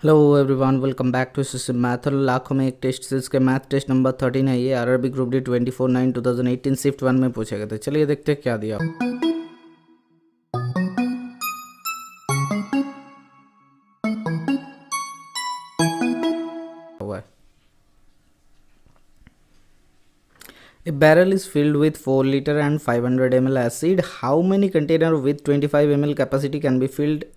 Hello everyone, welcome back to system math. और लाखों में एक टेस्ट सीरीज के मैथ टेस्ट नंबर 13 है। ये आरआरबी ग्रुप डी 24/9/2018 शिफ्ट 1 में पूछे गए थे। चलिए देखते हैं क्या दिया हुआ है। A barrel is filled with 4 liter and 500 ml acid. How many container with 25 ml capacity can be filled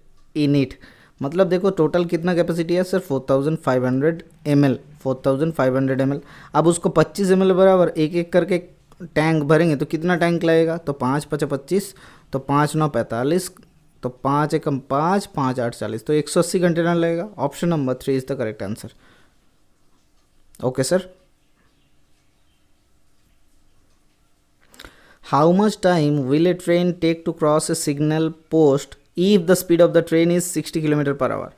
in it? मतलब देखो टोटल कितना कैपेसिटी है सर, 4500 ml। 4500 ml। अब उसको 25 ml बराबर एक एक करके टैंक भरेंगे तो कितना टैंक लगेगा? तो 5 5 25, तो 5 9 45, तो 5 एकम 5, 5 8 40, तो 180 कंटेनर लगेगा। Option number 3 is the correct answer. Okay sir. How much time will a train take to cross a signal post if the speed of the train is 60 km per hour?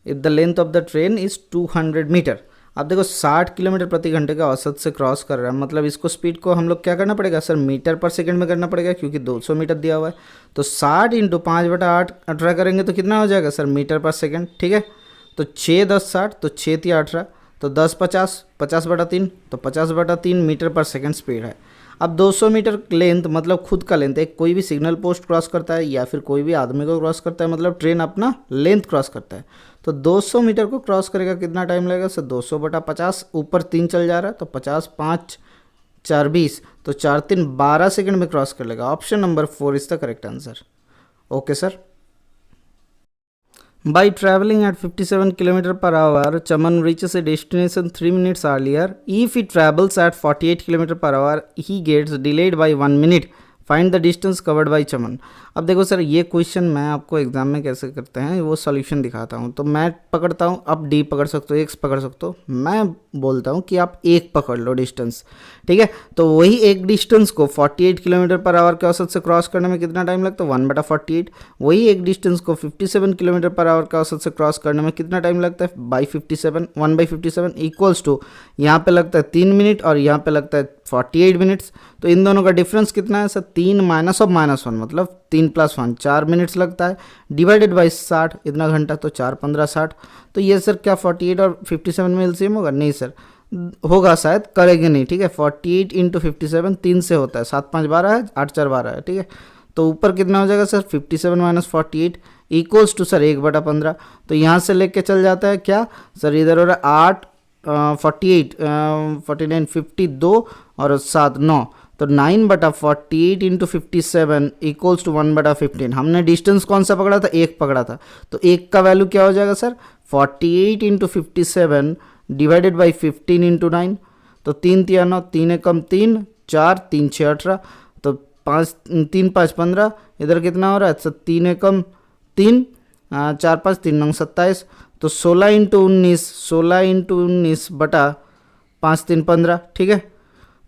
If the length of the train is 200 metre. अब देखो 60 kilometre प्रति घंटे का औसत से cross कर रहा है, मतलब इसको स्पीड को हम लोग क्या करना पड़ेगा सर, मीटर पर सेकंड में करना पड़ेगा क्योंकि 200 मीटर दिया हुआ है। तो 60 इंटू 5/8 18 करेंगे तो कितना हो जाएगा सर, मीटर पर सेकंड। ठीक है, तो 6 10 60, तो 6 3 18, तो 10 50, 50/3, तो 50/3 मीटर पर सेकंड स्पीड है। अब 200 मीटर लेंथ मतलब खुद का लेंथ, एक कोई भी सिग्नल पोस्ट क्रॉस करता है या फिर कोई भी आदमी को क्रॉस करता है, मतलब ट्रेन अपना लेंथ क्रॉस करता है। तो 200 मीटर को क्रॉस करेगा कितना टाइम लगेगा सर, 200/50, ऊपर 3 चल जा रहा है तो 50 5 4 20, तो 4 3 12 सेकंड में क्रॉस कर लेगा। Option number 4 is the correct answer. Okay sir. By traveling at 57 km per hour, Chaman reaches a destination 3 minutes earlier. If he travels at 48 km per hour, he gets delayed by 1 minute. Find the distance covered by Chaman. अब देखो sir, ये question मैं आपको exam में कैसे करते हैं वो सॉल्यूशन दिखाता हूँ। तो मैं पकड़ता हूँ, आप डी पकड़ सकते हो, एक्स पकड़ सकते हो, मैं बोलता हूँ कि आप एक पकड़ लो डिस्टेंस। ठीक है, तो वही एक डिस्टेंस को 48 किलोमीटर पर आवर के औसत से क्रॉस करने में कितना टाइम लगता है, 1/48। वही एक डिस्टेंस को 57 किलोमीटर पर आवर के औसत से क्रॉस करने में कितना टाइम लगता है, बाई 57, 1/57 इक्वल्स टू यहाँ पे लगता है 3 मिनट और यहाँ पे लगता है 48 मिनट्स। तो इन दोनों का डिफरेंस कितना है सर, 3 माइनस ऑफ -1, मतलब 3 + 1 4 मिनट्स लगता है, डिवाइडेड बाई 60 इतना घंटा, तो 4 15 60। तो ये सर क्या 48 और 57 में एलसीएम होगा? नहीं सर, होगा शायद, करेंगे नहीं। ठीक है, 48 इंटू 57 3 से होता है, 7 5 12 है, 8 4 12 है। ठीक है, तो ऊपर कितना हो जाएगा sir, 57 minus 48 equals to sir 1/15। तो यहाँ से लेके चल जाता है क्या सर, इधर हो रहा है 8 48 49 52 और 7 9, तो 9/48 इंटू 57 इक्वल्स टू 1/15। हमने डिस्टेंस कौन सा पकड़ा था, एक पकड़ा था, तो एक का वैल्यू क्या हो जाएगा sir, 48 into 57 divided by 15 into 9, तो 3 3 9, 3 एकम 3, 4 3 6 18, तो 5 3 5 15, इधर कितना हो रहा है सर, 3 एकम 3, 4 5 3 9 27, तो 16 इंटू 19, 16 इंटू 19 बटा 5 3 15। ठीक है,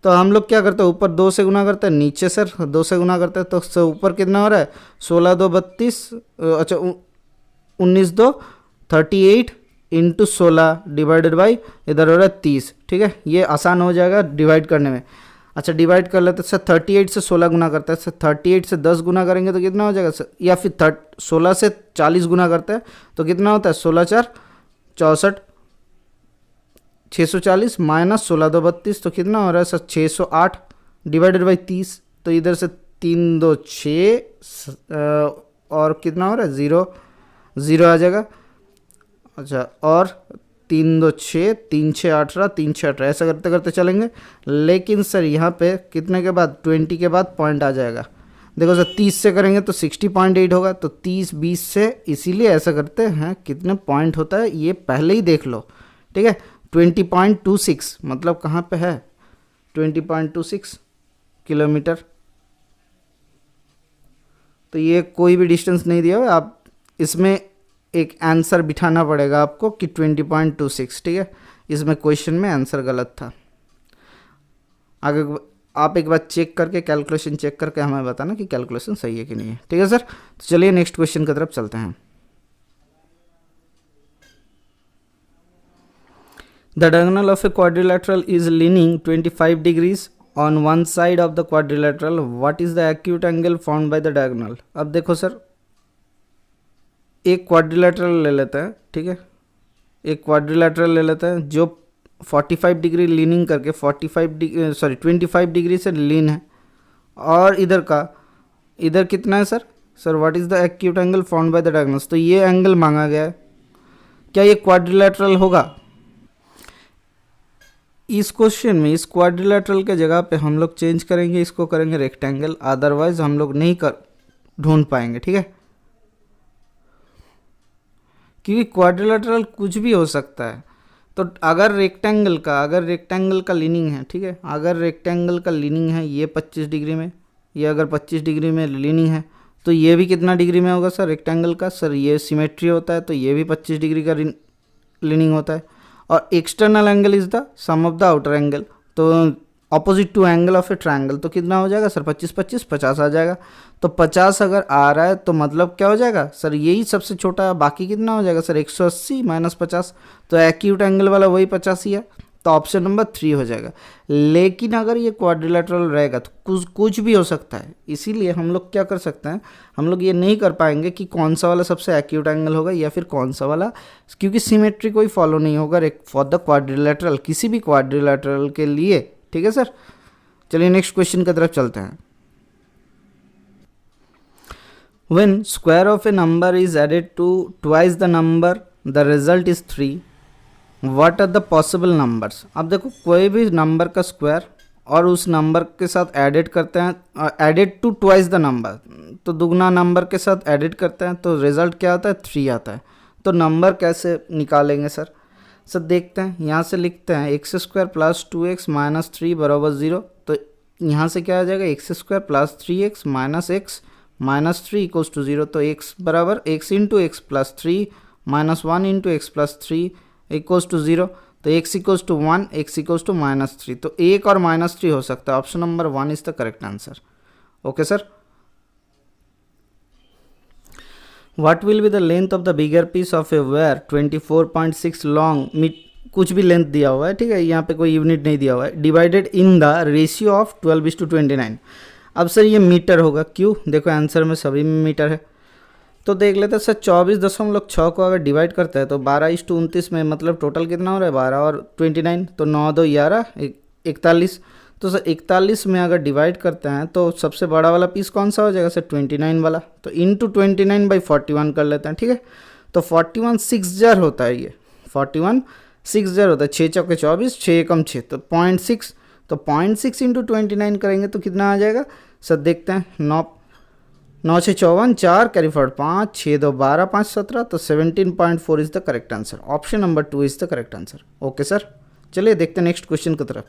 तो हम लोग क्या करते हैं, ऊपर 2 से गुना करते हैं, नीचे सर 2 से गुना करते हैं, तो ऊपर कितना हो रहा है, 16 2 32, अच्छा 19 2 38 इंटू 16 डिवाइडेड बाई इधर हो रहा है 30। ठीक है, ये आसान हो जाएगा डिवाइड करने में। अच्छा डिवाइड कर लेते हैं सर, 38 से 16 गुना करते हैं सर, 38 से 10 गुना करेंगे तो कितना हो जाएगा सर, या फिर 16 से 40 गुना करते हैं तो कितना होता है, 16 4 64, 640 माइनस 16 2 32, तो कितना हो रहा है सर 608 डिवाइडेड बाई 30, तो इधर से 3 2 6 और कितना हो रहा है 0 0 आ जाएगा। अच्छा, और 3 2 6 3 6 18 3 6 18 ऐसा करते करते चलेंगे। लेकिन सर यहाँ पे कितने के बाद, 20 के बाद पॉइंट आ जाएगा। देखो सर 30 से करेंगे तो 60.8 होगा, तो 30 20 से, इसीलिए ऐसा करते हैं। कितने पॉइंट होता है ये पहले ही देख लो। ठीक है, 20.26 मतलब कहाँ पे है, 20.26 किलोमीटर। तो ये कोई भी डिस्टेंस नहीं दिया हुआ, आप इसमें एक आंसर बिठाना पड़ेगा आपको कि 20.26। ठीक है, इसमें क्वेश्चन में आंसर गलत था। आगे आप एक बार चेक करके, कैलकुलेशन चेक करके हमें बताना कि कैलकुलेशन सही है कि नहीं है। ठीक है सर, तो चलिए नेक्स्ट क्वेश्चन की तरफ चलते हैं। The diagonal of a quadrilateral is leaning 25 degrees on one side of the quadrilateral. What is the acute angle formed by the diagonal? अब देखो सर, एक क्वाड्रिलेटरल ले लेते हैं। ठीक है, एक क्वाड्रिलेटरल ले लेते हैं जो 45 डिग्री लीनिंग करके 25 डिग्री से लीन है, और इधर कितना है sir what is the acute angle found by the diagonals. तो ये एंगल मांगा गया है, क्या ये क्वाड्रिलेटरल होगा? इस क्वेश्चन में इस क्वाड्रिलेटरल के जगह पे हम लोग चेंज करेंगे, इसको करेंगे रेक्टेंगल, अदरवाइज हम लोग नहीं ढूंढ पाएंगे, ठीक है। क्योंकि क्वाड्रिलेटरल कुछ भी हो सकता है। तो अगर रेक्टेंगल का लीनिंग है, ठीक है, अगर रेक्टेंगल का लीनिंग है ये 25 डिग्री में, ये अगर 25 डिग्री में लीनिंग है, तो ये भी कितना डिग्री में होगा सर रेक्टेंगल का? सर ये सिमेट्री होता है, तो ये भी 25 डिग्री का लीनिंग होता है। और external angle is the sum of the outer angle, तो opposite to angle of a triangle, तो कितना हो जाएगा सर 50 आ जाएगा। तो 50 अगर आ रहा है तो मतलब क्या हो जाएगा सर, यही सबसे छोटा है, बाकी कितना हो जाएगा सर 180 माइनस 50, तो एक्यूट एंगल वाला वही 50 ही है, तो ऑप्शन नंबर 3 हो जाएगा। लेकिन अगर ये क्वाड्रिलेटरल रहेगा तो कुछ भी हो सकता है, इसीलिए हम लोग क्या कर सकते हैं, हम लोग ये नहीं कर पाएंगे कि कौन सा वाला सबसे एक्यूट एंगल होगा या फिर कौन सा वाला, क्योंकि सिमेट्री कोई फॉलो नहीं होगा फॉर द क्वाड्रिलेटरल, किसी भी क्वाड्रिलेटरल के लिए, ठीक है सर। चलिए नेक्स्ट क्वेश्चन की तरफ चलते हैं। When square of a number is added to twice the number, the result is 3. What are the possible numbers? अब देखो कोई भी नंबर का स्क्वायर और उस नंबर के साथ एडेड करते हैं, added to twice the number, तो दुगना नंबर के साथ एडिट करते हैं, तो रिजल्ट क्या आता है 3 आता है। तो नंबर कैसे निकालेंगे सर देखते हैं, यहाँ से लिखते हैं x square plus 2x minus 3 बराबर 0। तो यहाँ से क्या आ जाएगा X square plus 3x minus x minus 3 equals to 0। तो x बराबर x into X plus 3 minus 1 into X plus 3 equals to 0। तो x equals to 1, x equals to minus 3, तो 1 और माइनस 3 हो सकता है। Option number 1 is the correct answer. Okay sir. What will be the length of the bigger piece of a wire 24.6 long, कुछ भी length दिया हुआ है, ठीक है, यहाँ पे कोई यूनिट नहीं दिया हुआ है, divided in the ratio of 12:29। अब सर ये मीटर होगा, क्यों? देखो आंसर में सभी में मीटर है, तो देख लेते हैं सर 24.6 को अगर डिवाइड करता है तो 12:29 में मतलब टोटल कितना हो रहा है 12 और 29, तो 9 2 11 41। तो सर 41 में अगर डिवाइड करते हैं तो सबसे बड़ा वाला पीस कौन सा हो जाएगा सर 29 वाला, तो इंटू 29/41 कर लेते हैं, ठीक है। तो 41 6 जार होता है, ये 41 6 जार होता है, 6 चौके 24, 6 एकम 6, तो 0.6, तो 0.6 इंटू 29 करेंगे तो कितना आ जाएगा सर देखते हैं, 9 6 54, 4 कैरी फॉरवर्ड 5, 6 2 12, 5 17, तो 17.4 is the correct answer. Option number 2 is the correct answer. Okay sir, चलिए देखते हैं नेक्स्ट क्वेश्चन की तरफ।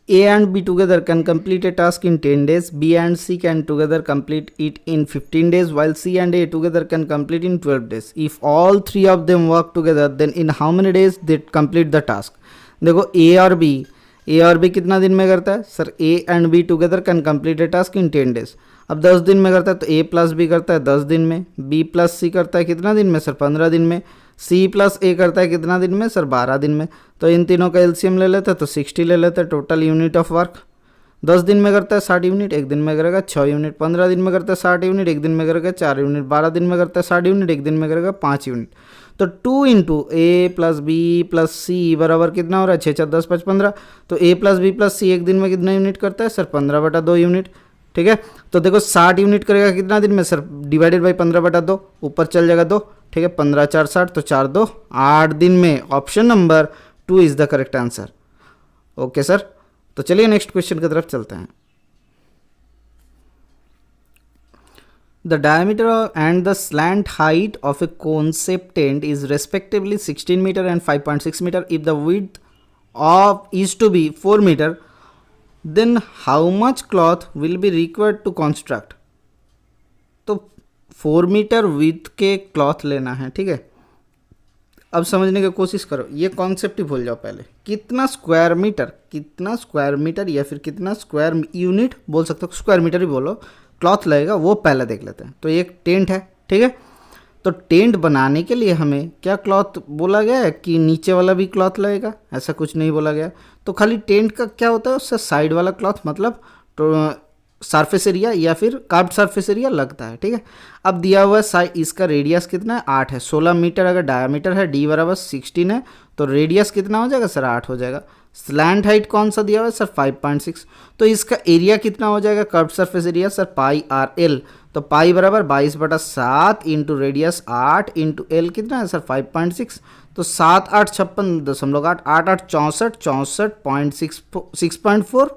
A and B together can complete a task in 10 days. B and C can together complete it in 15 days, while C and A together can complete in 12 days. If all three of them work together, then in how many days they complete the task? देखो A और B कितना दिन में करता है sir? A and B together can complete a task in 10 days. अब 10 दिन में करता है तो A प्लस B करता है 10 दिन में, B प्लस C करता है कितना दिन में सर 15 दिन में, C प्लस A करता है कितना दिन में सर 12 दिन में। तो इन तीनों का एलसीएम ले लेते हैं तो 60 ले लेते हैं टोटल यूनिट ऑफ वर्क। 10 दिन में करता है 60 यूनिट, एक दिन में करेगा 6 यूनिट, 15 दिन में करता है 60 यूनिट, एक दिन में करेगा 4 यूनिट, 12 दिन में करता है 60 यूनिट, एक दिन में करेगा 5 यूनिट। तो 2 into A plus B plus C बराबर कितना हो रहा है 6 4 10 5 15। तो A plus B plus C एक दिन में कितना यूनिट करता है सर 15/2 यूनिट, ठीक है। तो देखो 60 यूनिट करेगा कितना दिन में सर, डिवाइडेड बाई 15/2, ऊपर चल जाएगा 2, ठीक है, 15 4 60, तो 4 2 8 दिन में। Option number 2 is the correct answer. Okay sir, तो चलिए नेक्स्ट क्वेश्चन की तरफ चलते हैं। The diameter and the slant height of a concept tent is respectively 16 meter and 5.6 meter. If the width of is to be 4 meter, then how much cloth will be required to construct? तो 4 metre with के cloth लेना है, ठीक है। अब समझने की कोशिश करो, ये कॉन्सेप्ट ही भूल जाओ पहले, कितना स्क्वायर मीटर या फिर कितना स्क्वायर यूनिट बोल सकते हो, स्क्वायर मीटर ही बोलो, क्लॉथ लगेगा वो पहले देख लेते हैं। तो ये एक टेंट है, ठीक है। तो टेंट बनाने के लिए हमें क्या क्लॉथ बोला गया है कि नीचे वाला भी क्लॉथ लगेगा, ऐसा कुछ नहीं बोला गया। तो खाली टेंट का क्या होता है, उससे साइड वाला क्लॉथ मतलब तो सरफेस एरिया या फिर कर्व्ड सरफेस एरिया लगता है, ठीक है। अब दिया हुआ है इसका रेडियस कितना है, 8 है। 16 मीटर अगर डायमीटर है, डी बराबर 16 है, तो रेडियस कितना हो जाएगा सर, 8 हो जाएगा। स्लैंट हाइट कौन सा दिया हुआ है सर, 5.6। तो इसका एरिया कितना हो जाएगा, कर्व्ड सरफेस एरिया सर, पाई आर एल। तो पाई बराबर 22/7 इंटू रेडियस 8 इंटू एल कितना है सर, 5.6। तो 7 8 56.8 8 8 64.6.4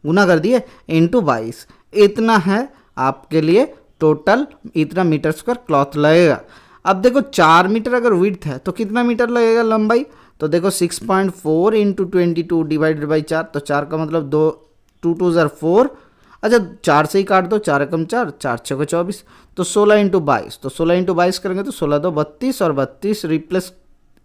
गुना कर दिए इंटू 22, इतना है आपके लिए टोटल, इतना मीटर स्क्वायर क्लॉथ लगेगा। अब देखो 4 मीटर अगर विड्थ है तो कितना मीटर लगेगा लंबाई, तो देखो 6.4 इंटू 22 डिवाइडेड बाई 4, तो 4 का मतलब 2 2 2 ज़र 4, अच्छा 4 से ही काट दो, 4 एकम 4, 4 6 को 24, तो 16 इंटू 22, तो 16 इंटू 22 करेंगे तो 16 2 32 और 32 रिप्लेस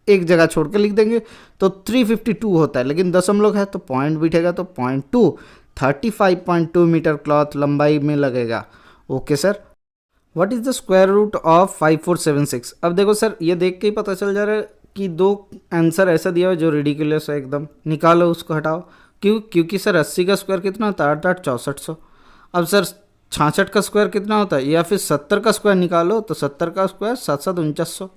एक जगह छोड़ के लिख देंगे तो 352 होता है, लेकिन दशमलव है तो पॉइंट बिठेगा, तो 0.2 35.2 मीटर क्लॉथ लंबाई में लगेगा। Okay sir. What is the square root of 5476? अब देखो सर, ये देख के ही पता चल जा रहा है कि दो आंसर ऐसा दिया हुआ है जो रिडिकुलस है एकदम, निकालो उसको, हटाओ। क्योंकि सर 80 का स्क्वायर कितना होता है, 8 8 6400। अब सर 66 का स्क्वायर कितना होता है, या फिर 70 का स्क्वायर निकालो, तो 70 का स्क्वायर 7 7 4900।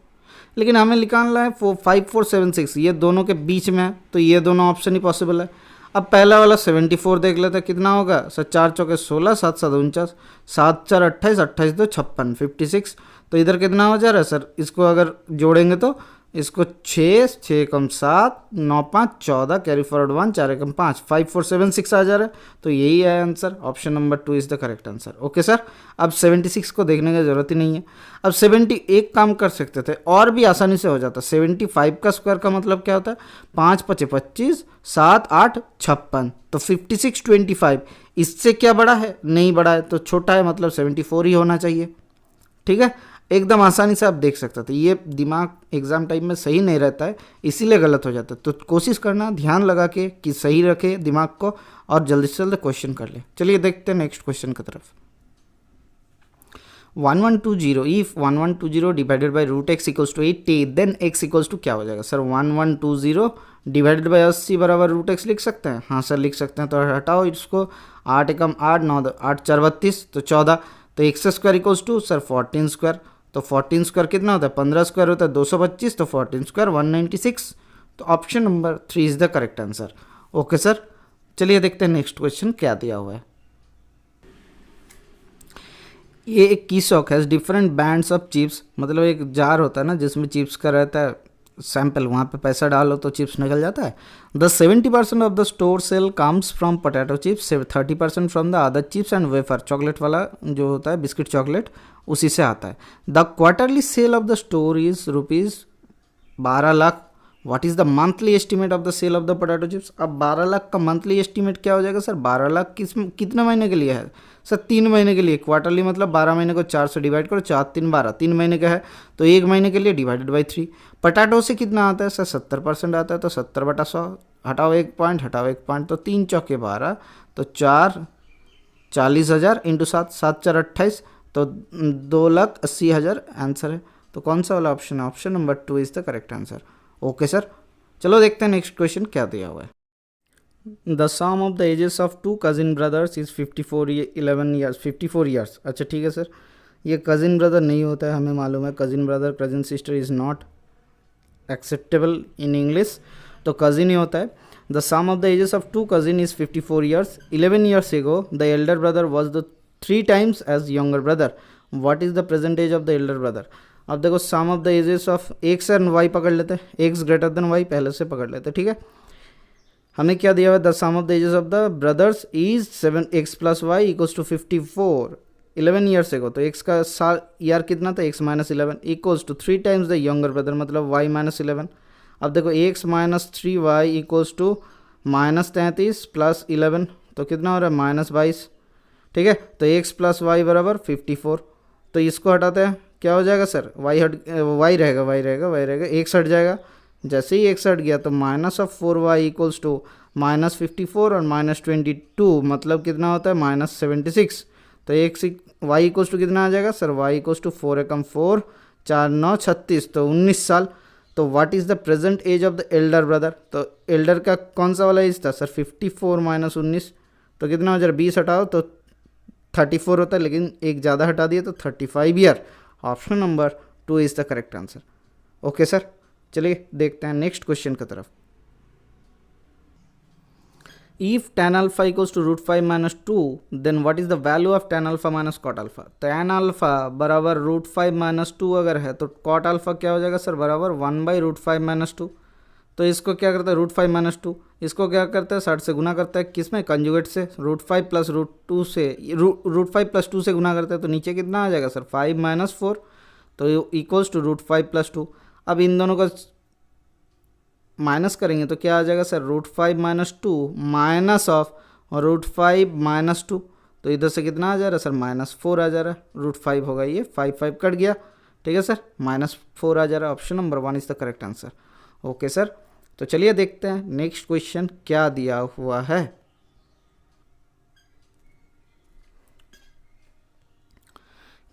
लेकिन हमें निकालना है 5476, ये दोनों के बीच में है, तो ये दोनों ऑप्शन ही पॉसिबल है। अब पहला वाला 74 देख लेते हैं कितना होगा सर, 4 चौके 16, 7 7 49, 7 4 28, 28 2 56, 56। तो इधर कितना हो जा रहा है सर, इसको अगर जोड़ेंगे तो इसको 6 6 कम 7 9 5 14, कैरी फॉरवर्ड 1, 4 कम 5, 5476 आ जा रहा है। तो यही है answer, option number 2 is the correct answer. Okay sir. अब 76 को देखने की जरूरत ही नहीं है। अब 70 एक काम कर सकते थे और भी आसानी से हो जाता। 75 का स्क्वायर का मतलब क्या होता है, 5 5 25, 7 8 56, तो 56 25, इससे क्या बड़ा है, नहीं बड़ा है, तो छोटा है, मतलब 74 ही होना चाहिए। ठीक है, एकदम आसानी से आप देख सकते थे। ये दिमाग एग्जाम टाइम में सही नहीं रहता है, इसीलिए गलत हो जाता है। तो कोशिश करना ध्यान लगा के कि सही रखे दिमाग को और जल्दी से जल्दी क्वेश्चन कर ले। चलिए देखते हैं नेक्स्ट क्वेश्चन की तरफ। 1120, if 1120 divided by root X equals to 80, then X equals to क्या हो जाएगा सर, 1120 डिवाइडेड बाई 80 बराबर रूट एक्स लिख सकते हैं। हाँ सर लिख सकते हैं। तो हटाओ इसको, 8 एकम 8 9 8 4 32, तो 14, तो X square equals to sir 14 square, तो 14 स्क्वायर कितना होता है, 15 स्क्वायर होता है 225, तो 14 स्क्वायर 196। तो option number 3 is the correct answer. Okay sir. चलिए देखते हैं नेक्स्ट क्वेश्चन क्या दिया हुआ है। ये एक की शॉक है, डिफरेंट बैंड्स ऑफ चिप्स, मतलब एक जार होता है ना जिसमें चिप्स का रहता है सैंपल, वहाँ पे पैसा डालो तो चिप्स निकल जाता है। The 70% of the store sale comes from potato chips, 30% from the other chips and wafer, chocolate वाला जो होता है बिस्किट चॉकलेट उसी से आता है। The quarterly sale of the store is ₹12 lakh. What is the monthly estimate of the sale of the potato chips? अब 12 लाख का मंथली एस्टिमेट क्या हो जाएगा सर, 12 लाख कितने महीने के लिए है सर, 3 महीने के लिए। क्वार्टरली मतलब 12 महीने को 4 से डिवाइड करो, 4 3 12, 3 महीने का है, तो 1 महीने के लिए डिवाइडेड बाई 3। पोटैटो से कितना आता है सर, 70% आता है, तो 70/100, हटाओ 1 पॉइंट, हटाओ 1 पॉइंट, तो 3 चौके 12, तो 4 40,000 इंटू 7, 7 4 28, तो 2,80,000 आंसर है। तो कौन सा वाला ऑप्शन है, option number 2 is the correct answer. Okay sir. चलो देखते हैं नेक्स्ट क्वेश्चन क्या दिया हुआ है। The sum of the ages of 2 cousin brothers is 11 years 54 years. अच्छा ठीक है सर, ये कजिन ब्रदर नहीं होता है, हमें मालूम है। Cousin brother cousin sister is not acceptable in English, तो कजिन ही होता है। The sum of the ages of 2 cousin is 54 years. 11 years ago the elder brother was the 3 times age younger brother. What is the present age of the elder brother? अब देखो sum of the ages of X and Y पकड़ लेते हैं, x greater than Y पहले से पकड़ लेते हैं, ठीक है। हमें क्या दिया हुआ है, the sum of the ages of the brothers is 7x + y equals to 54 11 years ago. तो एक्स का साल ईयर कितना था, x - 11 equals to 3 times the younger brother, मतलब y - 11। अब देखो x - 3y इक्वल्स टू -33 + 11, तो कितना हो रहा है -22, ठीक है। तो x + y बराबर 54। तो इसको हटाते हैं, क्या हो जाएगा सर, y रहेगा, x हट जाएगा। जैसे ही x हट गया तो -4y इक्वल्स टू -54 और -22, मतलब कितना होता है -76। तो y इक्वल्स टू कितना आ जाएगा सर, y इक्वल्स टू 4 एकम 4 4 9 36, तो 19 साल। तो what is the present age of the elder brother? तो एल्डर का कौन सा वाला एज था सर, 54 - 19, तो कितना हो जाएगा, 20 हटाओ तो 34 होता है, लेकिन एक ज़्यादा हटा दिया तो 35 year. Option number 2 is the correct answer. Okay sir, चलिए देखते हैं नेक्स्ट क्वेश्चन की तरफ। If tan alpha equals to root 5 minus 2, then what is the value of tan alpha minus cot alpha? tan alpha बराबर root 5 minus 2 अगर है तो cot alpha क्या हो जाएगा सर, बराबर 1 बाई रूट 5 माइनस 2। तो इसको क्या करता है, रूट 5 माइनस 2, इसको क्या करता है 60 से गुना करता है, किस में, कंजुगेट से, रूट 5 प्लस रूट 2 से, रूट 5 प्लस 2 से गुना करता है, तो नीचे कितना आ जाएगा सर 5 माइनस 4, तो इक्वल्स टू रूट 5 प्लस 2। अब इन दोनों का माइनस करेंगे तो क्या आ जाएगा sir, root 5 minus 2 minus of root 5 minus 2, तो इधर से कितना आ जा रहा है सर, माइनस 4 आ जा रहा है, रूट 5 होगा ये, 5 5 कट गया, ठीक है सर, माइनस 4 आ जा रहा है। Option number 1 is the correct answer. Okay sir, तो चलिए देखते हैं नेक्स्ट क्वेश्चन क्या दिया हुआ है।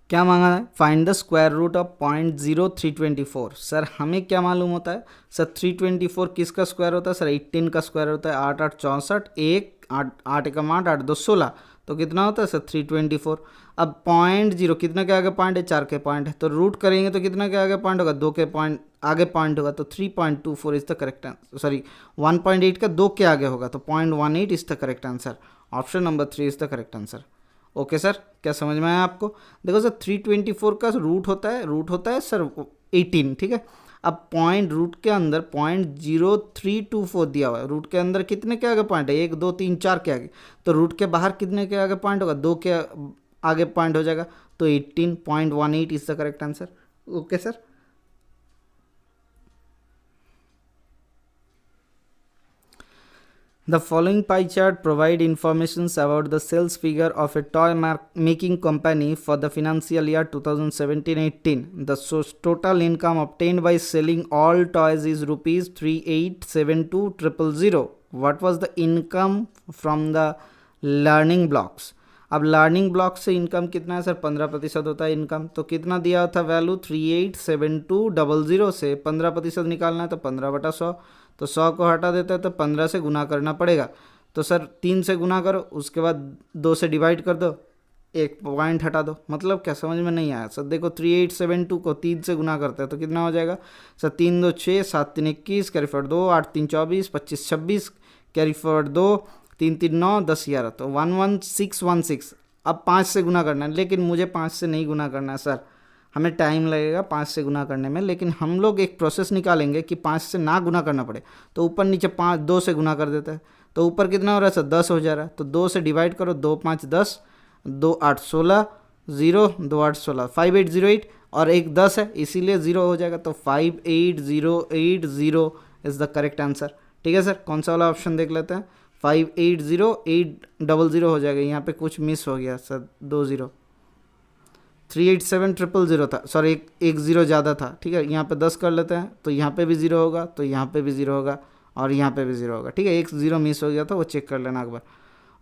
क्या मांगा है, find the square root of 0.0324। Sir हमें क्या मालूम होता है सर, 324 किसका स्क्वायर होता है सर, 18 का स्क्वायर होता है, 8 8 64, 8 एकम 8, 8 2 16, तो कितना होता है सर 324। अब 0.0 कितना के आगे पॉइंट है, 4 के पॉइंट है, तो रूट करेंगे तो कितना के आगे पॉइंट होगा, 2 के पॉइंट आगे पॉइंट होगा, तो 3.24 is the correct answer, sorry 1.8 का 2 के आगे होगा, तो 0.18 is the correct answer. Option number 3 is the correct answer. Okay sir, क्या समझ में आया आपको? देखो सर 324 का रूट होता है सर 18, ठीक है। अब पॉइंट रूट के अंदर 0.0324 दिया हुआ है, रूट के अंदर कितने के आगे पॉइंट है, 1 2 3 4 के आगे, तो रूट के बाहर कितने के आगे पॉइंट होगा, 2 के आगे पॉइंट हो जाएगा, तो 18.18 is the correct answer. Okay sir, the following pie chart provide informations about the sales figure of a toy making company for the financial year 2017-18. The total income obtained by selling all toys is rupees 3872,000. What was the income from the learning blocks? अब learning block से income कितना है sir, 15% होता है income, तो कितना दिया था वैल्यू 3872,000 से 15% निकालना है, तो 15/100, तो 100 को हटा देता है तो 15 से गुना करना पड़ेगा, तो सर 3 से गुना करो, उसके बाद 2 से डिवाइड कर दो, एक पॉइंट हटा दो, मतलब क्या समझ में नहीं आया सर? देखो 3872 को 3 से गुना करते हैं तो कितना हो जाएगा sir, 3 2 6, 7 3 21, carry forward 2, 8 3 24, 25 26, carry forward 2, 3 3 9, 10 11, तो 11616। अब 5 से गुना करना है, लेकिन मुझे 5 से नहीं गुना करना है सर, हमें टाइम लगेगा 5 से गुना करने में, लेकिन हम लोग एक प्रोसेस निकालेंगे कि 5 से ना गुना करना पड़े, तो ऊपर नीचे 2 से गुना कर देता है, तो ऊपर कितना हो रहा है सर 10 हो जा रहा है, तो 2 से डिवाइड करो, 2 5 10, 2 8 16, 0 2 8 16, 5808, और एक 10 है इसीलिए 0 हो जाएगा, तो 58080 इज़ द करेक्ट आंसर। ठीक है सर, कौन सा वाला ऑप्शन देख लेते हैं, 580800 हो जाएगा, यहाँ पे कुछ मिस हो गया सर, 2 0, 387000 था, सॉरी एक 0 ज़्यादा था, ठीक है, यहाँ पे 10 कर लेते हैं, तो यहाँ पे भी 0 होगा, तो यहाँ पे भी 0 होगा, और यहाँ पे भी 0 होगा, ठीक है, एक 0 मिस हो गया था, वो चेक कर लेना एक बार।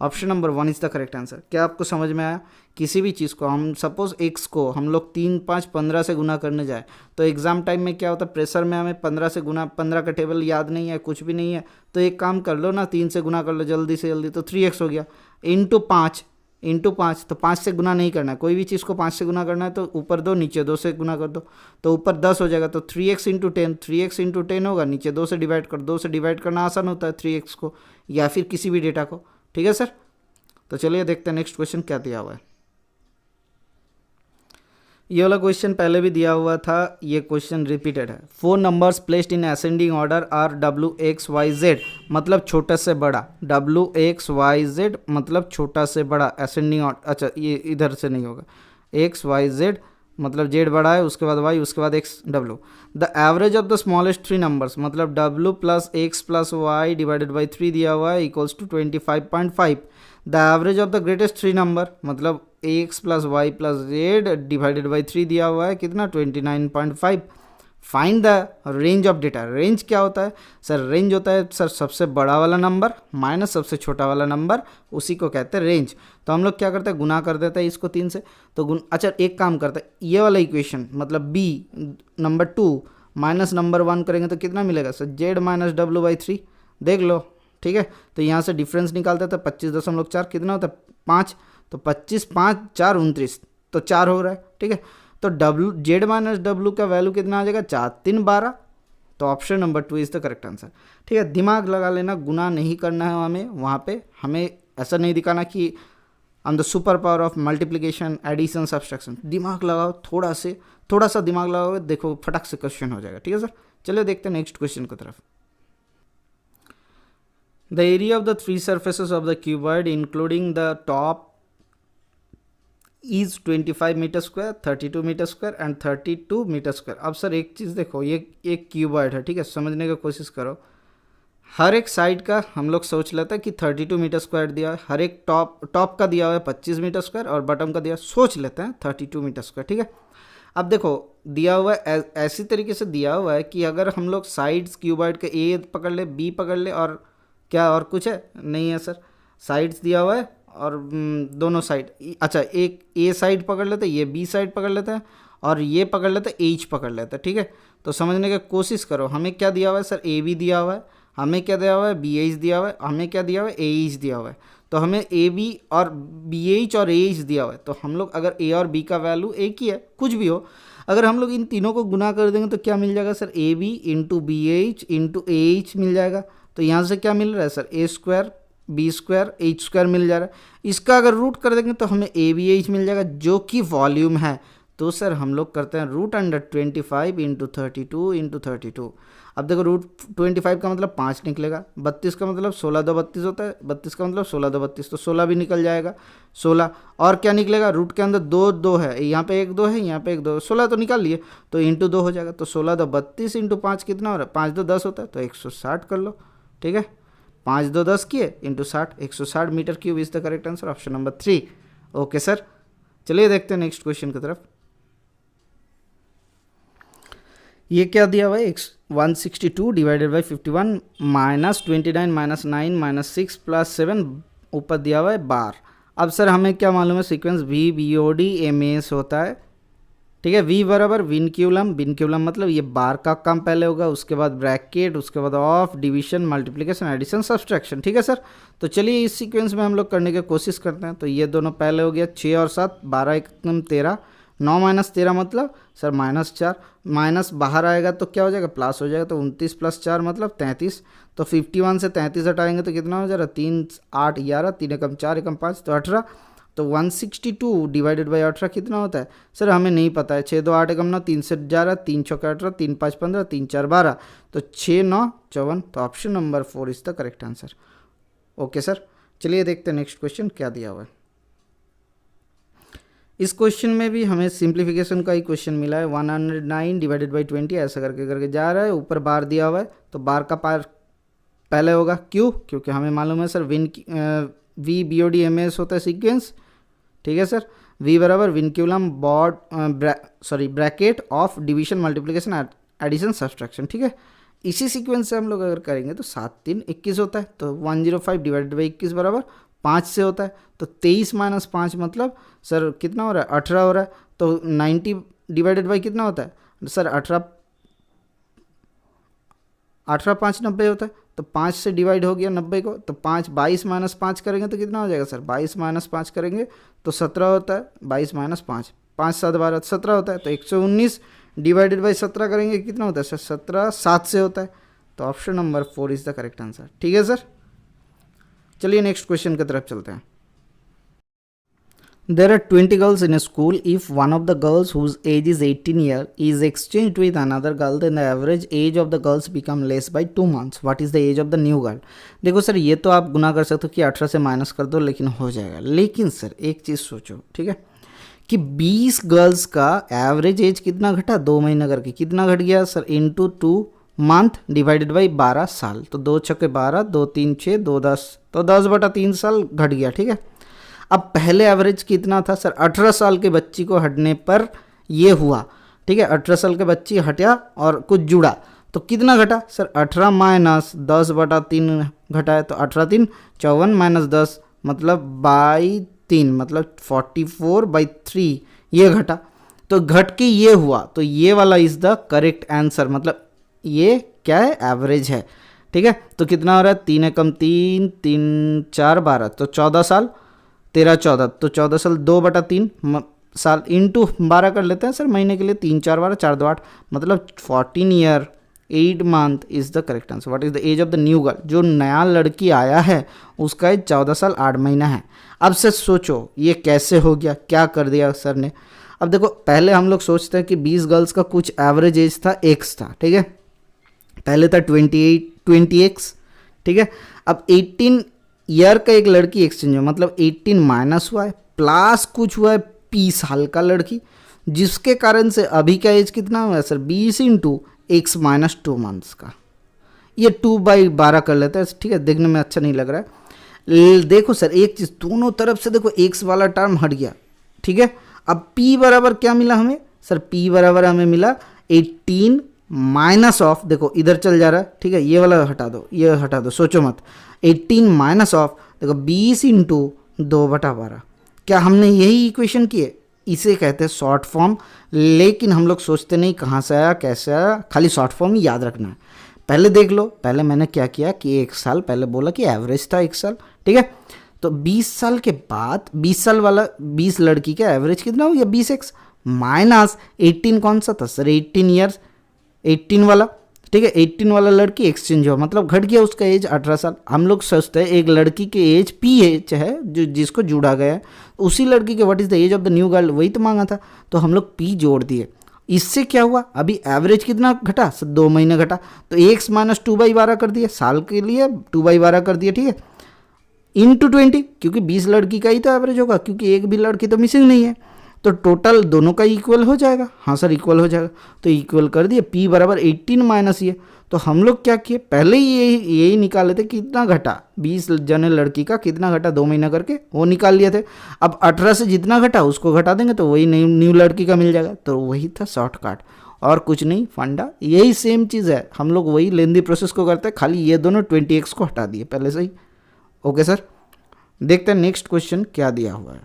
Option number 1 is the correct answer. क्या आपको समझ में आया? किसी भी चीज़ को हम सपोज x को हम लोग 3 5 15 से गुना करने जाए, तो एग्ज़ाम टाइम में क्या होता है, प्रेशर में हमें 15 से गुना, 15 का टेबल याद नहीं है, कुछ भी नहीं है, तो एक काम कर लो ना, 3 से गुना कर लो जल्दी से जल्दी, तो 3x हो गया, इंटू 5, तो 5 से गुना नहीं करना है, कोई भी चीज़ को 5 से गुना करना है तो ऊपर 2 नीचे 2 से गुना कर दो, तो ऊपर 10 हो जाएगा, तो 3x इंटू 10, 3x इंटू 10 होगा, नीचे 2 से डिवाइड कर, 2 से डिवाइड करना आसान होता है 3x को या फिर किसी भी डेटा को। ठीक है सर, तो चलिए देखते हैं नेक्स्ट क्वेश्चन क्या दिया हुआ है। ये वाला क्वेश्चन पहले भी दिया हुआ था, ये क्वेश्चन रिपीटेड है। 4 numbers placed in ascending order are WXYZ, मतलब छोटा से बड़ा, WXYZ मतलब छोटा से बड़ा, असेंडिंग ऑर्डर, अच्छा ये इधर से नहीं होगा, XYZ मतलब Z बड़ा है, उसके बाद Y, उसके बाद X W। The average of the smallest 3 numbers, मतलब W plus X plus Y divided by 3 दिया हुआ है, equals to 25.5। The average of the greatest 3 number, मतलब X plus Y plus Z divided by 3 दिया हुआ है, कितना 29.5। Find the range of data. Range क्या होता है सर? रेंज होता है सर सबसे बड़ा वाला नंबर माइनस सबसे छोटा वाला नंबर, उसी को कहते हैं रेंज। तो हम लोग क्या करते हैं, गुना कर देते हैं इसको 3 से, तो अच्छा एक काम करते हैं, ये वाला इक्वेशन मतलब B नंबर 2 माइनस नंबर 1 करेंगे तो कितना मिलेगा सर, Z माइनस W/3, देख लो, ठीक है। तो यहाँ से डिफरेंस निकालते हैं, 25.4 कितना होता है 5, तो 25 5 4 29, तो 4 हो रहा है, ठीक है। तो डब्ल्यू जेड माइनस डब्ल्यू का वैल्यू कितना आ जाएगा, 4 3 12, तो option number 2 is the correct answer, ठीक है। दिमाग लगा लेना, गुना नहीं करना है हमें, वहाँ पे हमें ऐसा नहीं दिखाना कि on the super power of multiplication, addition, subtraction. दिमाग लगाओ, थोड़ा सा दिमाग लगाओगे, देखो फटाक से क्वेश्चन हो जाएगा, ठीक है सर। चलिए देखते हैं नेक्स्ट क्वेश्चन की तरफ। The area of the three surfaces of the cuboid including the top is 25 metre square, 32 metre square and 32 metre square. अब सर एक चीज़ देखो, ये एक क्यूबॉइड है, ठीक है, समझने की कोशिश करो। हर एक साइड का हम लोग सोच लेते हैं कि 32 मीटर स्क्वायर दिया है, हर एक टॉप का दिया हुआ है 25 मीटर स्क्वायर और बॉटम का दिया, सोच लेते हैं 32 मीटर स्क्वायर, ठीक है। अब देखो दिया हुआ है ऐसी तरीके से दिया हुआ है कि अगर हम लोग साइड्स क्यूबॉइड के ए पकड़ ले, बी पकड़ ले, और क्या और कुछ है नहीं है सर, साइड्स दिया हुआ है और दोनों साइड, अच्छा एक ए साइड पकड़ लेते हैं, ये बी साइड पकड़ लेते हैं और ये पकड़ लेते हैं, एच पकड़ लेते हैं, ठीक है। तो समझने की कोशिश करो, हमें क्या दिया हुआ है सर, ए बी दिया हुआ है, हमें क्या दिया हुआ है, बी एच दिया हुआ है, हमें क्या दिया हुआ है, ए एच दिया हुआ है। तो हमें ए बी और बी एच और ए एच दिया हुआ है, तो हम लोग अगर ए और बी का वैल्यू एक ही है, कुछ भी हो, अगर हम लोग इन तीनों को गुना कर देंगे तो क्या मिल जाएगा sir, A B into B H into A H मिल जाएगा। तो यहाँ से क्या मिल रहा है sir, A square B square H square मिल जा रहा है। इसका अगर रूट कर देंगे तो हमें ए बी एच मिल जाएगा, जो कि वॉल्यूम है। तो सर हम लोग करते हैं रूट अंडर 25 इंटू 32 इंटू 32। अब देखो रूट 25 का मतलब 5 निकलेगा, 32 का मतलब 16 2 32 होता है, 32 का मतलब 16 2 32, तो 16 भी निकल जाएगा, 16 और क्या निकलेगा, रूट के अंदर 2 2 है, यहाँ पे 1 2 है, यहाँ पे 1 2, 16 तो निकाल लिए, तो इंटू 2 हो जाएगा। तो 16 2 32 इंटू 5 कितना हो रहा है, 5 2 10 होता है, तो 160 कर लो, ठीक है। 5 2 10 किए into 60, 160 metre cube is the correct answer, option number 3। Okay sir, चलिए देखते हैं नेक्स्ट क्वेश्चन की तरफ। ये क्या दिया हुआ है, 162 divided by 51 minus 29 minus 9 minus 6 plus 7, ऊपर दिया हुआ है बार। अब सर हमें क्या मालूम है, sequence V B O D M S होता है, ठीक है। वी बराबर विनक्यूलम, विनक्यूलम मतलब ये बार का काम पहले होगा, उसके बाद ब्रैकेट, उसके बाद of, division, multiplication, addition, subtraction, ठीक है सर। तो चलिए इस सीक्वेंस में हम लोग करने की कोशिश करते हैं। तो ये दोनों पहले हो गया, 6 और 7 12 एकदम 13, 9 माइनस 13 मतलब सर -4, माइनस बाहर आएगा तो क्या हो जाएगा, प्लस हो जाएगा, तो 29 प्लस 4 मतलब 33। तो 51 से 33 हटाएंगे तो कितना हो जाएगा, 3 8 11, 3 एकम 4 एकम 5, तो 18। तो 162 डिवाइडेड बाई 18 कितना होता है सर, हमें नहीं पता है। 6 2 8 एकम 9, 3 से 11, 3 6 18, 3 5 15, 3 4 12, तो 6 9 54, तो option number 4 is the correct answer. Okay sir, चलिए देखते हैं नेक्स्ट क्वेश्चन क्या दिया हुआ है। इस क्वेश्चन में भी हमें सिंप्लीफिकेशन का ही क्वेश्चन मिला है। 109 डिवाइडेड बाई 20 ऐसा करके करके जा रहा है, ऊपर बार दिया हुआ है, तो बार का पार पहले होगा, क्यों, क्योंकि हमें मालूम है sir V B O D M S होता है सीक्वेंस, ठीक है सर। वी बराबर vinculum bracket of division multiplication addition subtraction, ठीक है। इसी सीक्वेंस से हम लोग अगर करेंगे तो 7 3 21 होता है, तो 105 डिवाइडेड बाई 21 बराबर 5 से होता है, तो 23 माइनस 5 मतलब सर कितना हो रहा है, 18 हो रहा है। तो 90 डिवाइडेड बाई कितना होता है सर, 18 5 90 होता है, तो 5 से डिवाइड हो गया 90 को, तो 5 22 माइनस 5 करेंगे तो कितना हो जाएगा सर, 22 माइनस 5 करेंगे तो 17 होता है, 22 माइनस 5 5 7 12 17 होता है, तो 119 डिवाइडेड बाई 17 करेंगे कितना होता है सर, 17 7 से होता है, तो option number 4 is the correct answer, ठीक है सर। चलिए नेक्स्ट क्वेश्चन की तरफ चलते हैं। There are 20 girls in a school. If one of the girls whose age is 18 years is exchanged with another girl, then the average age of the girls become less by 2 months. What is the age of the new girl? देखो sir ये तो आप गुना कर सकते हो कि 18 से minus कर दो, लेकिन हो जाएगा। लेकिन सर एक चीज़ सोचो, ठीक है, कि 20 गर्ल्स का एवरेज एज कितना घटा, 2 महीना करके कितना घट गया sir, into 2 month divided by 12 साल, तो 2 छक्के 12, 2 3 6, 2 10, तो 10/3 साल घट गया, ठीक है। अब पहले एवरेज कितना था सर, 18 साल के बच्ची को हटने पर ये हुआ, ठीक है। 18 साल के बच्ची हटा और कुछ जुड़ा तो कितना घटा सर, 18 माइनस 10/3 घटा है, तो 18 3 54 माइनस 10 मतलब बाई 3 मतलब 44/3 ये घटा, तो घट के ये हुआ, तो ये वाला इज़ द करेक्ट आंसर, मतलब ये क्या है, एवरेज है, ठीक है। तो कितना हो रहा है, 3 एकम 3 3 4 12, तो 14 साल, 13 14, तो 14 साल 2/3 साल इंटू 12 कर लेते हैं सर महीने के लिए, 3 4 12 4 2 8, मतलब 14 year 8 month is the correct answer. What is the age of the new girl, जो नया लड़की आया है उसका एज 14 साल 8 महीना है। अब से सोचो ये कैसे हो गया, क्या कर दिया सर ने। अब देखो पहले हम लोग सोचते हैं कि 20 गर्ल्स का कुछ एवरेज एज था x था, ठीक है, पहले था 20x, ठीक है। अब 18 ईयर का एक लड़की एक्सचेंज हुआ, मतलब 18 माइनस हुआ है प्लस कुछ हुआ है p साल का लड़की, जिसके कारण से अभी का एज कितना हुआ है sir 20 into x minus 2 months का। ये 2/12 कर लेते हैं, ठीक है, देखने में अच्छा नहीं लग रहा है। देखो सर एक चीज़, दोनों तरफ से देखो x वाला टर्म हट गया, ठीक है। अब p बराबर क्या मिला हमें सर, p बराबर हमें मिला 18 माइनस ऑफ, देखो इधर चल जा रहा है, ठीक है, ये वाला हटा दो, ये हटा दो, सोचो मत, 18 माइनस ऑफ देखो 20 इंटू 2/12। क्या हमने यही इक्वेशन की है, इसे कहते हैं शॉर्ट फॉर्म। लेकिन हम लोग सोचते नहीं कहाँ से आया कैसे आया, खाली शॉर्ट फॉर्म ही याद रखना है। पहले देख लो, पहले मैंने क्या किया कि 1 साल पहले बोला कि एवरेज था 1 साल, ठीक है। तो 20 साल के बाद 20 साल वाला 20 लड़की का एवरेज कितना हो गया 20x माइनस 18 कौन सा था सर 18 ईयर्स 18 वाला, ठीक है। 18 वाला लड़की एक्सचेंज हुआ, मतलब घट गया उसका एज 18 साल। हम लोग सोचते हैं एक लड़की के एज पी एज है जो जिसको जुड़ा गया है, उसी लड़की के what is the age of the new girl वही तो मांगा था, तो हम लोग पी जोड़ दिए। इससे क्या हुआ, अभी एवरेज कितना घटा सर 2 महीने घटा, तो x माइनस 2/12 कर दिया, साल के लिए 2/12 कर दिया, ठीक है, इंटू 20, क्योंकि 20 लड़की का ही तो एवरेज होगा, क्योंकि एक भी लड़की तो मिसिंग नहीं है, तो टोटल दोनों का इक्वल हो जाएगा। हाँ सर इक्वल हो जाएगा, तो इक्वल कर दिए, p बराबर 18 माइनस ये। तो हम लोग क्या किए, पहले ही यही निकाले थे कितना घटा, 20 जने लड़की का कितना घटा 2 महीना करके वो निकाल लिए थे। अब 18 से जितना घटा उसको घटा देंगे तो वही न्यू लड़की का मिल जाएगा, तो वही था शॉर्टकट और कुछ नहीं, फंडा यही सेम चीज़ है। हम लोग वही लेंदी प्रोसेस को करते हैं, खाली ये दोनों 20x को हटा दिए पहले से ही। ओके सर, देखते हैं नेक्स्ट क्वेश्चन क्या दिया हुआ है।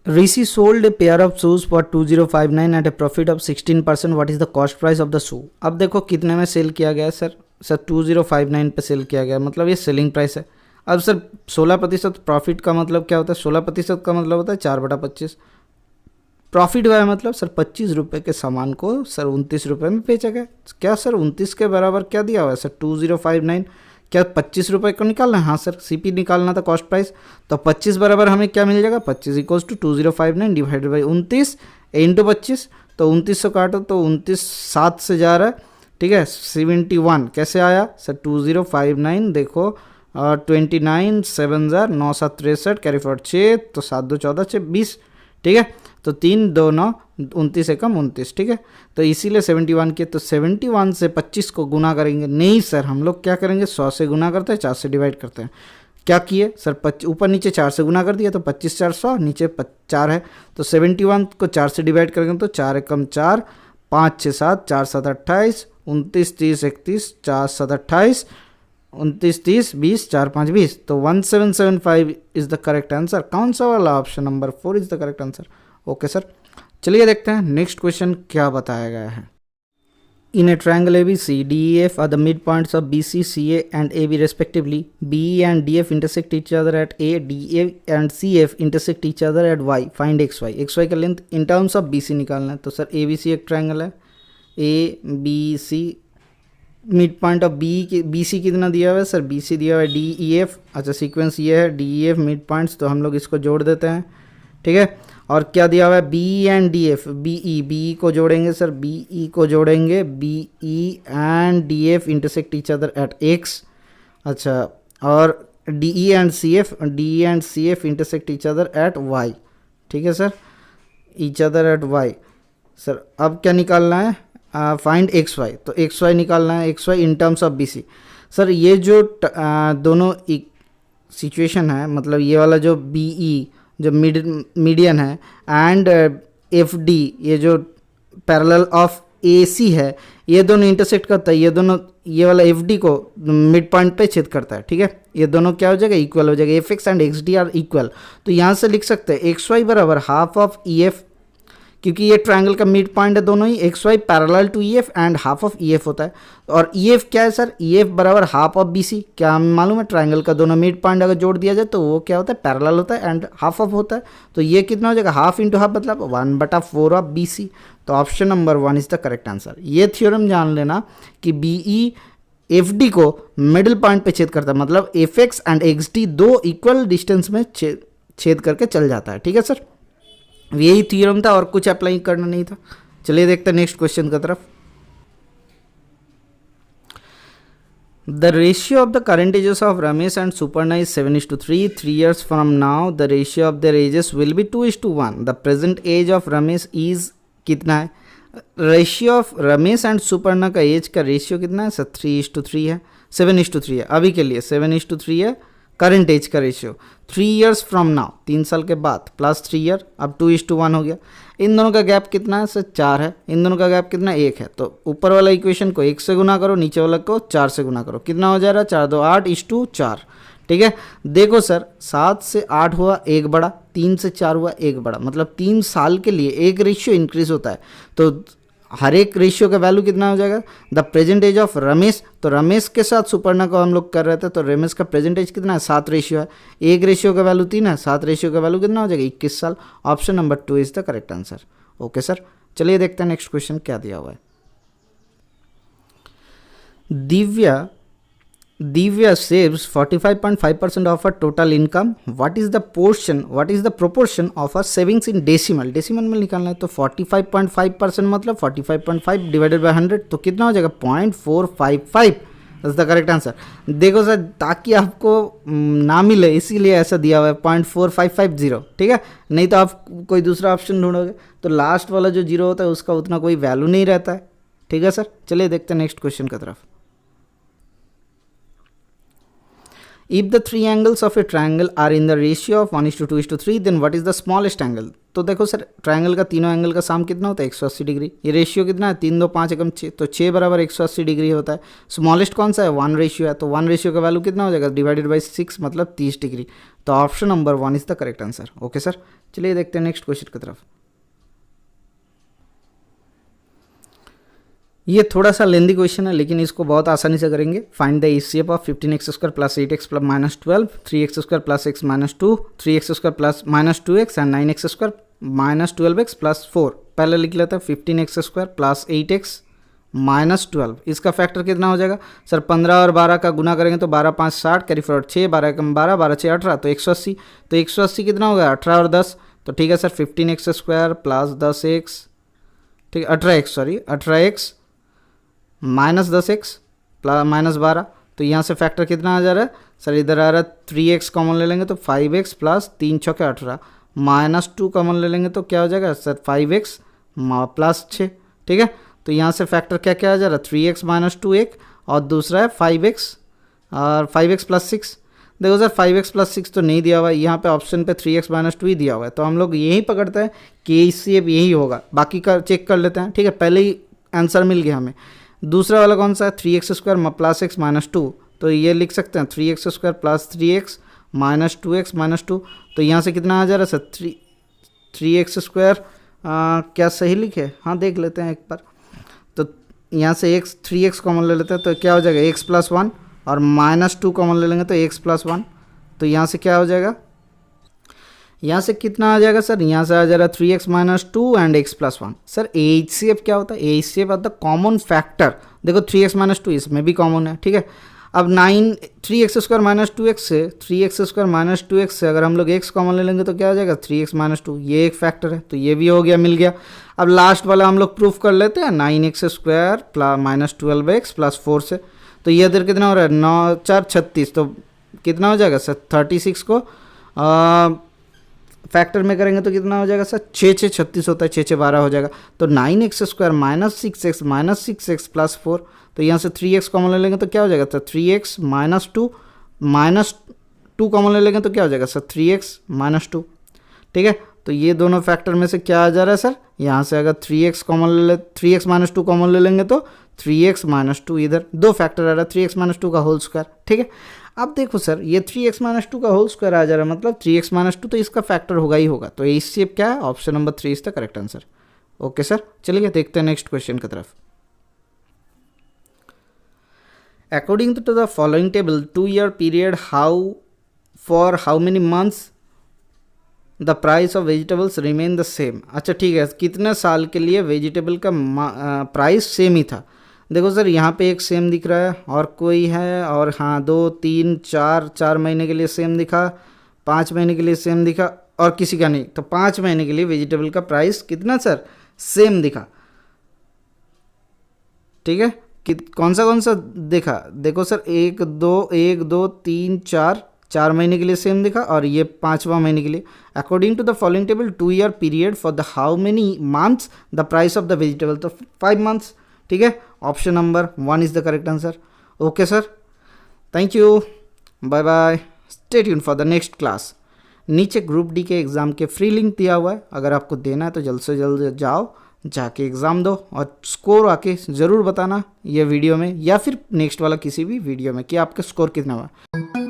Rishi sold a pair of shoes for 2059 at a profit of 16%. What is the cost price of the shoe? अब देखो कितने में सेल किया गया है सर 2059 पे सेल किया गया, मतलब ये सेलिंग प्राइस है। अब सर 16% प्रॉफिट का मतलब क्या होता है, 16% का मतलब होता है 4/25। प्रॉफिट हुआ है मतलब सर 25 रुपये के सामान को सर 29 रुपये में बेचा गया। क्या सर 29 के बराबर क्या दिया हुआ है सर 2059, क्या 25 रुपये को निकालना है, हाँ सर सीपी निकालना था कॉस्ट प्राइस, तो 25 बराबर हमें क्या मिल जाएगा 25 equals to 2059 divided by 29 into 25, तो 29 से काटो तो 29 7 से जा रहा है, ठीक है, 71 कैसे आया सर 2059 देखो 29 7 9 7 63 कैरी फॉरवर्ड 6, तो 7 2 14 6 20, ठीक है, तो 3 2 9 29 एकम 29, ठीक है, तो इसीलिए 71 के, तो 71 से 25 को गुना करेंगे, नहीं सर हम लोग क्या करेंगे 100 से गुना करते हैं 4 से डिवाइड करते हैं। क्या किए सर ऊपर नीचे 4 से गुना कर दिया, तो 25 4 100, नीचे 4 है, तो 71 को 4 से डिवाइड करेंगे तो 4 एकम 4 5 6 7 4 7 28 29 30 31 4 7 28 29 30 20 4 5 20, तो 1775 इज द करेक्ट आंसर। कौन सा वाला option number 4 is the correct answer. Okay sir, चलिए देखते हैं नेक्स्ट क्वेश्चन क्या बताया गया है। In a triangle ABC, DEF are the midpoints of BC, CA and AB respectively. BE and DF intersect each other at A, DA and CF intersect each other at Y. Find XY. XY का length in terms of BC निकालना है, तो sir ABC एक triangle है, ABC mid point of BC कितना दिया हुआ है सर BC दिया हुआ है DEF, अच्छा सीक्वेंस ये है DEF मिड पॉइंट्स, तो हम लोग इसको जोड़ देते हैं, ठीक है, और क्या दिया हुआ है BE एंड DF, BE को जोड़ेंगे सर BE को जोड़ेंगे, BE and DF intersect each other at X, अच्छा, और DE and CF intersect each other at Y, ठीक है sir, each other at Y। Sir अब क्या निकालना है, फाइंड XY, तो XY निकालना है, XY in terms of BC। Sir ये जो दोनों सिचुएशन है, मतलब ये वाला जो BE जो मीडियन है एंड FD ये जो पैरेलल ऑफ AC है, ये दोनों इंटरसेक्ट करता है, ये दोनों ये वाला FD को मिड पॉइंट पे छेद करता है, ठीक है, ये दोनों क्या हो जाएगा इक्वल हो जाएगा, FX and XD are equal, तो यहाँ से लिख सकते हैं XY बराबर हाफ ऑफ EF, क्योंकि ये ट्रायंगल का मिड पॉइंट है दोनों ही, X Y parallel to E F and half of E F होता है। और ई एफ क्या है सर, ई एफ बराबर हाफ ऑफ बी सी। क्या मालूम है, ट्रायंगल का दोनों मिड पॉइंट अगर जोड़ दिया जाए तो वो क्या होता है, पैरेलल होता है एंड हाफ ऑफ होता है। तो ये कितना हो जाएगा, हाफ इंटू हाफ मतलब 1/4 ऑफ बी सी। तो option number 1 is the correct answer. ये थ्योरम जान लेना कि बी ई एफ डी को मिडिल पॉइंट पे छेद करता है, मतलब F X and X D दो इक्वल डिस्टेंस में छेद करके चल जाता है। ठीक है सर, यही थ्योरम था और कुछ अप्लाई करना नहीं था। चलिए देखते हैं नेक्स्ट क्वेश्चन की तरफ। The ratio of the current ages of Ramesh and Suparna is 7:3. 3 years from now, the ratio of their ages will be 2:1. The present age of Ramesh is कितना है? Ratio of Ramesh and Suparna का as का ratio कितना है sir, 3:3 है, 7:3 है अभी के लिए, 7:3 है करंट एज का रेशियो। 3 years फ्रॉम नाउ, 3 साल के बाद, प्लस 3 year, अब 2:1 हो गया। इन दोनों का गैप कितना है सर, 4 है। इन दोनों का गैप कितना, 1 है। तो ऊपर वाला इक्वेशन को 1 से गुना करो, नीचे वाला को 4 से गुना करो, कितना हो जा रहा है, 4 2 8:4। ठीक है, देखो सर 7 से 8 हुआ 1 बड़ा, 3 से 4 हुआ 1 बड़ा, मतलब 3 साल के लिए एक रेशियो इंक्रीज होता है। तो हर एक रेशियो का वैल्यू कितना हो जाएगा, the present age of Ramesh, तो रमेश के साथ सुपर्णा को हम लोग कर रहे थे, तो रमेश का प्रेजेंट एज कितना है, 7 रेशियो है। एक रेशियो का वैल्यू 3 है, 7 रेशियो का वैल्यू कितना हो जाएगा, 21 साल। Option number 2 is the correct answer. Okay sir, चलिए देखते हैं नेक्स्ट क्वेश्चन क्या दिया हुआ है। Divya saves 45.5% of her total income. What is the proportion of her savings in decimal? Decimal में निकालना है, तो 45.5% मतलब 45.5 डिवाइडेड बाय 100, तो कितना हो जाएगा, 0.455। That's the correct answer. देखो सर, ताकि आपको ना मिले इसीलिए ऐसा दिया हुआ है 0.4550। ठीक है, नहीं तो आप कोई दूसरा ऑप्शन ढूंढोगे तो लास्ट वाला जो जीरो होता है उसका उतना कोई वैल्यू नहीं रहता है। ठीक है सर, चलिए देखते हैं नेक्स्ट क्वेश्चन की तरफ। If the three angles of a triangle are in the ratio of 1:2:3, then what is the smallest angle? तो देखो सर, ट्रायंगल का तीनों एंगल का साम कितना होता है, 180 डिग्री। ये रेशियो कितना है, 3 2 5 एकम 6, तो 6 बराबर 180 डिग्री होता है। स्मॉलेस्ट कौन सा है, 1 रेशियो है, तो 1 रेशियो का वैल्यू कितना हो जाएगा, डिवाइडेड बाई 6 मतलब 30 डिग्री। तो option number 1 is the correct answer. Okay sir, चलिए देखते हैं नेक्स्ट क्वेश्चन की तरफ। ये थोड़ा सा लेंदी क्वेश्चन है लेकिन इसको बहुत आसानी से करेंगे। Find the HCF of 15x² plus 8x plus -12, 3x² plus x -2, 3x² plus -2x and 9x² minus 12x plus 4। पहले लिख लेते हैं 15x² प्लस 8x माइनस 12। इसका फैक्टर कितना हो जाएगा सर, 15 और 12 का गुना करेंगे तो 12 5 60, कैरी फॉरवर्ड 6, 12 एकम 12, 12 6 18, तो 180। तो 180 कितना होगा, 18 और 10, तो ठीक है सर 15x² प्लस 10x, ठीक है 18x minus 10x plus minus 12। तो यहाँ से फैक्टर कितना आ जा रहा है सर, इधर आ रहा है 3x कॉमन ले लेंगे तो 5x प्लस 3 छक्के 18, माइनस 2 कॉमन ले लेंगे तो क्या हो जाएगा सर, 5x प्लस 6। ठीक है, तो यहाँ से फैक्टर क्या क्या आ जा रहा है, 3x माइनस 2 एक, और दूसरा है 5x और 5x प्लस 6। देखो सर 5x प्लस 6 तो नहीं दिया हुआ है, यहाँ पे ऑप्शन पे 3x माइनस 2 ही दिया हुआ है, तो हम लोग यही पकड़ते हैं कि इससे अब यही होगा, बाकी का चेक कर लेते हैं। ठीक है, पहले ही आंसर मिल गया हमें। दूसरा वाला कौन सा है, 3x² प्लस x माइनस 2, तो ये लिख सकते हैं 3x² plus 3x minus 2x minus 2। तो यहाँ से कितना आ जा रहा है सर, 3x², क्या सही लिखे, हाँ देख लेते हैं एक बार। तो यहाँ से 3x कॉमन ले लेते हैं तो क्या हो जाएगा, x प्लस 1, और माइनस 2 कॉमन ले लेंगे तो x प्लस 1। तो यहाँ से क्या हो जाएगा, यहाँ से कितना आ जाएगा सर, यहाँ से आ जा रहा है 3x minus 2 and x plus 1। Sir HCF क्या होता है, HCF of the common factor. देखो 3x माइनस 2 इसमें भी कॉमन है। ठीक है, अब 3x² माइनस 2x से 3x² माइनस 2x से अगर हम लोग x कॉमन ले लेंगे तो क्या हो जाएगा, 3x माइनस 2, ये एक फैक्टर है तो ये भी हो गया, मिल गया। अब लास्ट वाला हम लोग प्रूफ कर लेते हैं, 9x² plus minus 12x plus 4 से। तो ये इधर कितना हो रहा है, 9 4 36, तो कितना हो जाएगा सर, 36 को फैक्टर में करेंगे तो कितना हो जाएगा सर, 6 6 36 होता है, 6 6 12 हो जाएगा। तो 9x² माइनस 6x प्लस 4, तो यहाँ से 3x कॉमन ले लेंगे तो क्या हो जाएगा सर, 3x माइनस 2 कॉमन ले लेंगे तो क्या हो जाएगा सर, 3x माइनस 2। ठीक है, तो ये दोनों फैक्टर में से क्या आ जा रहा है सर, यहाँ से अगर 3x माइनस 2 कॉमन ले लेंगे तो 3x माइनस 2, इधर दो फैक्टर आ रहा है, 3x माइनस 2 का होल स्क्वायर। ठीक है, अब देखो सर ये 3x माइनस 2 का होल स्क्वायर आ जा रहा है, मतलब 3x माइनस 2 तो इसका फैक्टर होगा ही होगा। तो एचसीएफ क्या है, option number 3 is the correct answer. Okay sir, चलिए देखते हैं नेक्स्ट क्वेश्चन की तरफ। According to the following table 2 year period for how many months the price of vegetables remain the same. अच्छा ठीक है, कितने साल के लिए वेजिटेबल का प्राइस सेम ही था। देखो सर यहाँ पे एक सेम दिख रहा है, और कोई है, और हाँ 2 3 4 महीने के लिए सेम दिखा, 5 महीने के लिए सेम दिखा, और किसी का नहीं। तो 5 महीने के लिए वेजिटेबल का प्राइस कितना सर, सेम दिखा। ठीक है, कौन सा देखा, देखो सर 1 2 3 4 महीने के लिए सेम दिखा, और ये 5वां महीने के लिए। According to the following table 2 year period for the how many months the price of the vegetable, तो 5 months। ठीक है, option number 1 is the correct answer. Okay sir, thank you, bye bye, stay tuned for the next class. नीचे group D के exam के free link दिया हुआ है, अगर आपको देना है तो जल्द से जल्द जाओ, जाके एग्ज़ाम दो, और स्कोर आके ज़रूर बताना ये वीडियो में या फिर नेक्स्ट वाला किसी भी वीडियो में कि आपका स्कोर कितना हुआ।